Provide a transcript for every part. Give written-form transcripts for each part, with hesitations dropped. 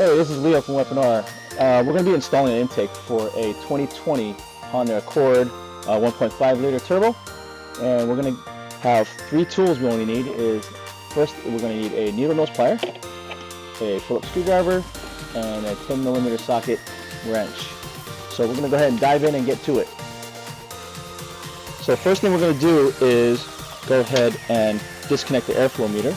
Hey, this is Leo from Weapon.R. We're going to be installing an intake for a 2020 Honda Accord 1.5 liter turbo, and we're going to have three tools we only need. First, we're going to need a needle nose plier, a Phillips screwdriver, and a 10mm socket wrench. So we're going to go ahead and dive in and get to it. So first thing we're going to do is go ahead and disconnect the airflow meter,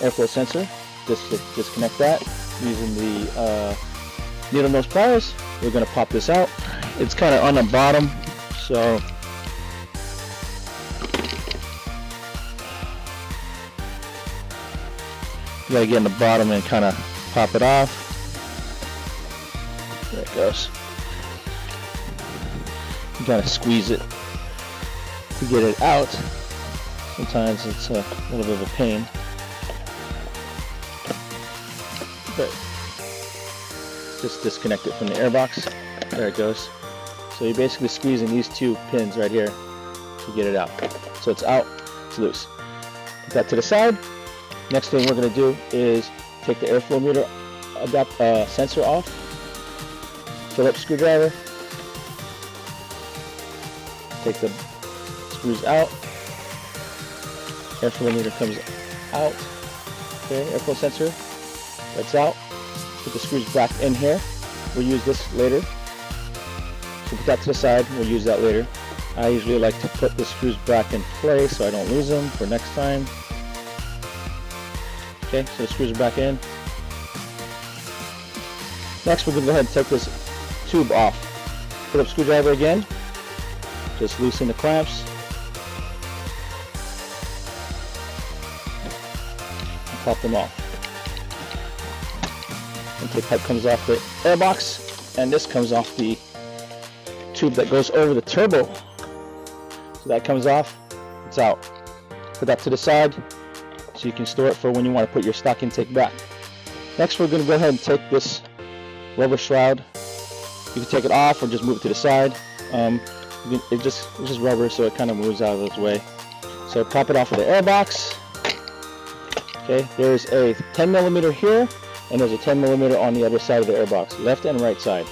airflow sensor. Disconnect that using the needle nose pliers. We're going to pop this out. It's kind of on the bottom, so you got to get in the bottom and kind of pop it off. There it goes. You got to squeeze it to get it out. Sometimes it's a little bit of a pain. But just disconnect it from the airbox. There it goes. So you're basically squeezing these two pins right here to get it out. So it's out, it's loose. Put that to the side. Next thing we're going to do is take the airflow meter sensor off. Phillips screwdriver. Take the screws out. Airflow meter comes out. Okay, airflow sensor. That's out. Put the screws back in here. We'll use this later. So put that to the side. We'll use that later. I usually like to put the screws back in place so I don't lose them for next time. Okay, so the screws are back in. Next, we're going to go ahead and take this tube off. Phillips screwdriver again. Just loosen the clamps. And pop them off. Intake pipe comes off the airbox, and this comes off the tube that goes over the turbo. So that comes off, it's out. Put that to the side so you can store it for when you want to put your stock intake back. Next, we're going to go ahead and take this rubber shroud. You can take it off or just move it to the side. It's just rubber, so it kind of moves out of its way. So pop it off of the airbox. Okay, there's a 10mm here, and there's a 10mm on the other side of the airbox, left and right side.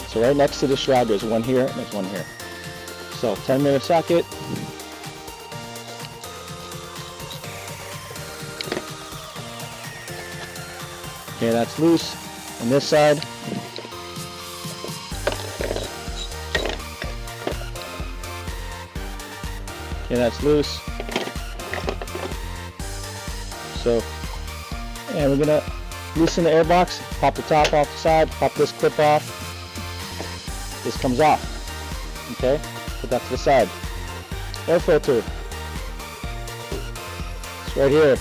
So right next to the shroud, there's one here and there's one here. So 10mm socket. Okay, that's loose. On this side, okay, that's loose. So, and we're gonna loosen the airbox, pop the top off the side, pop this clip off. This comes off. Okay, put that to the side. Air filter. It's right here.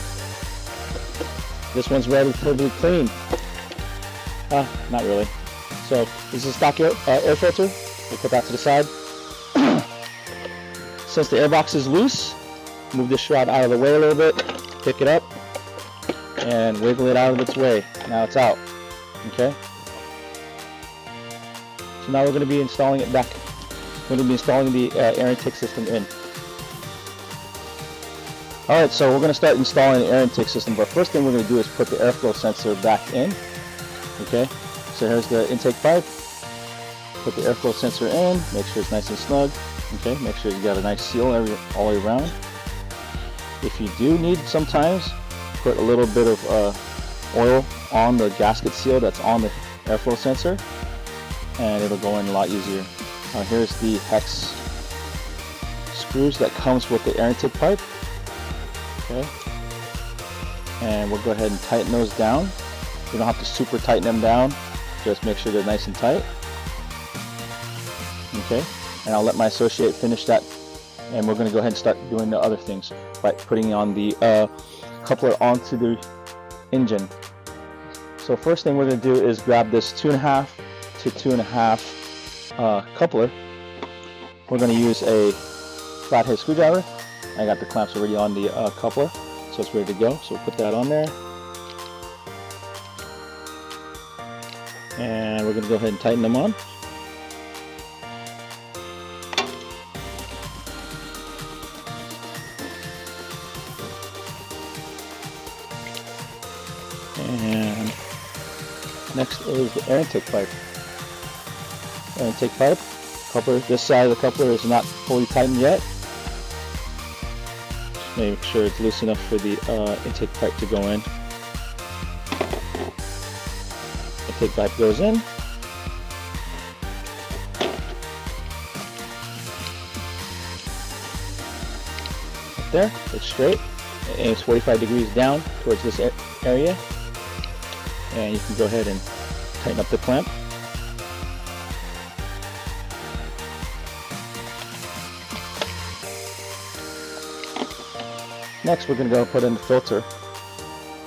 This one's relatively clean. Not really. So this is stock air filter. We'll put that to the side. Since the airbox is loose, move this shroud out of the way a little bit, pick it up, and wiggle it out of its way. Now it's out. Okay. So now we're going to be installing it back. We're going to be installing the air intake system in. Alright, so we're going to start installing the air intake system, but first thing we're going to do is put the airflow sensor back in. Okay, so here's the intake pipe. Put the airflow sensor in, make sure it's nice and snug. Okay, make sure you got a nice seal all the way around. If you do need sometimes, put a little bit of oil on the gasket seal that's on the airflow sensor, and it'll go in a lot easier. Here's the hex screws that comes with the air intake pipe. Okay, and we'll go ahead and tighten those down. You don't have to super tighten them down, just make sure they're nice and tight. Okay, and I'll let my associate finish that, and we're going to go ahead and start doing the other things by putting on the coupler onto the engine. So first thing we're going to do is grab this 2.5 to 2.5 coupler. We're going to use a flathead screwdriver. I got the clamps already on the coupler, so it's ready to go. So we'll put that on there. And we're going to go ahead and tighten them on. And Next is the air intake pipe. Air intake pipe. Coupler. This side of the coupler is not fully tightened yet. Just make sure it's loose enough for the intake pipe to go in. Intake pipe goes in. Right there. It's straight. It aims 45 degrees down towards this area. And you can go ahead and tighten up the clamp. Next, we're going to go put in the filter.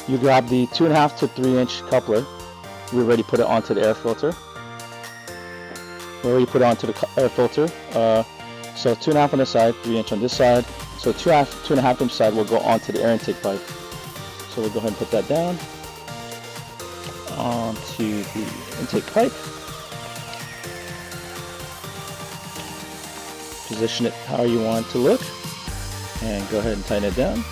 You grab the 2.5 to 3 inch coupler. We already put it onto the air filter. We already put it onto the air filter. So 2.5 on this side, 3 inch on this side. So 2.5 inch side will go onto the air intake pipe. So we'll go ahead and put that down onto the intake pipe. Position it how you want it to look, and go ahead and tighten it down.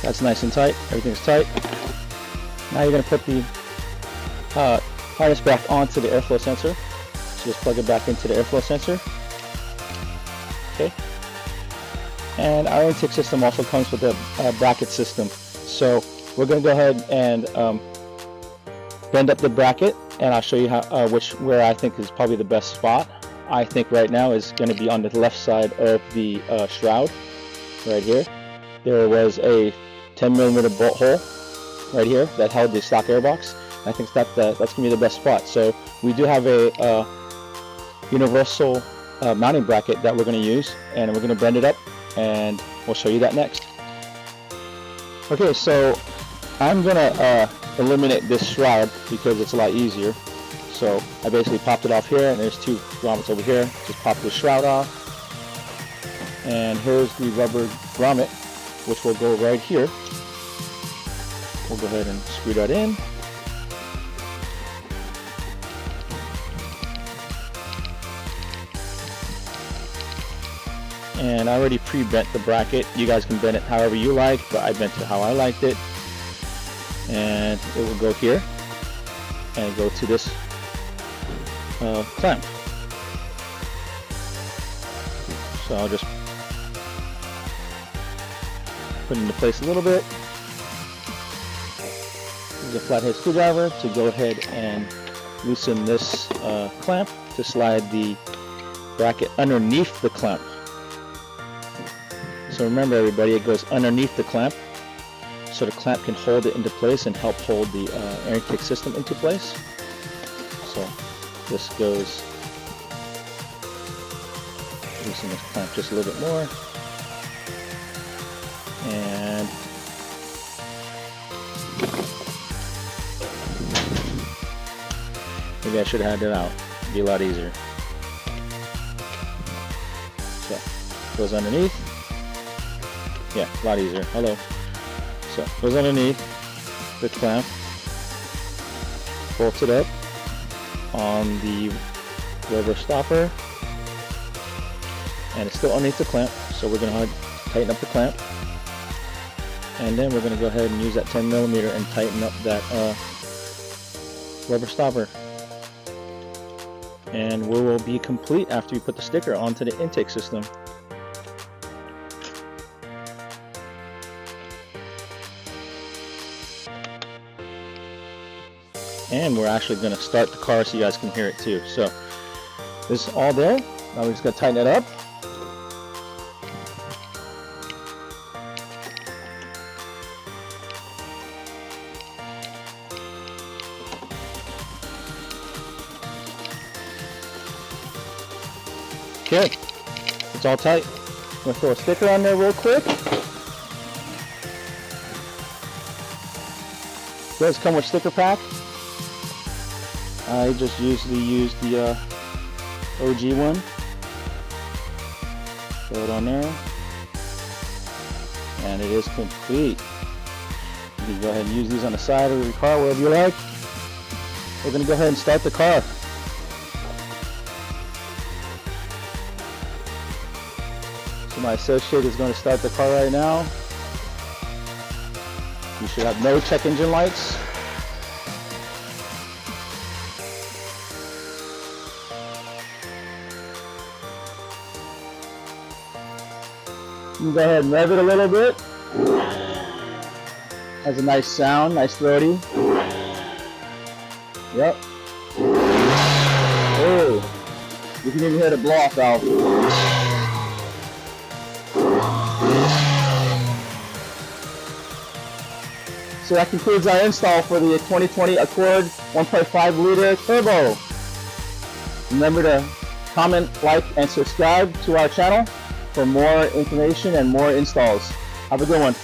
That's nice and tight. Everything's tight. Now you're going to put the harness back onto the airflow sensor. So just plug it back into the airflow sensor. Okay. And our intake system also comes with a bracket system. So we're going to go ahead and bend up the bracket, and I'll show you how where I think is probably the best spot. I think right now is going to be on the left side of the shroud, right here. There was a 10mm bolt hole right here that held the stock airbox. I think that's going to be the best spot. So we do have a universal mounting bracket that we're going to use, and we're going to bend it up, and we'll show you that next. Okay, so I'm going to eliminate this shroud because it's a lot easier. So I basically popped it off here, and there's 2 grommets over here. Just pop the shroud off, and here's the rubber grommet, which will go right here. We'll go ahead and screw that in. And I already pre-bent the bracket. You guys can bend it however you like, but I bent it how I liked it. And it will go here and go to this clamp. So I'll just put it into place a little bit. Use a flathead screwdriver to go ahead and loosen this clamp to slide the bracket underneath the clamp. So remember everybody, it goes underneath the clamp, so the clamp can hold it into place and help hold the air intake system into place. So this goes, loosen this clamp just a little bit more. And maybe I should have had it out. It'd be a lot easier. So goes underneath. Yeah, a lot easier. Hello. So goes underneath the clamp. Bolts it up on the rubber stopper, and it's still underneath the clamp. So we're going to tighten up the clamp. And then we're going to go ahead and use that 10mm and tighten up that rubber stopper. And we will be complete after you put the sticker onto the intake system. And we're actually going to start the car so you guys can hear it too. So this is all there. Now we're just going to tighten it up. Okay, it's all tight. I'm going to throw a sticker on there real quick. It does come with sticker pack. I just usually use the OG one. Throw it on there. And it is complete. You can go ahead and use these on the side of your car, wherever you like. We're going to go ahead and start the car. My associate is going to start the car right now. You should have no check engine lights. You can go ahead and rev it a little bit. Has a nice sound, nice throaty. Yep. Oh, you can even hear the blow-off valve. So that concludes our install for the 2020 Accord 1.5 liter turbo. Remember to comment, like, and subscribe to our channel for more information and more installs. Have a good one.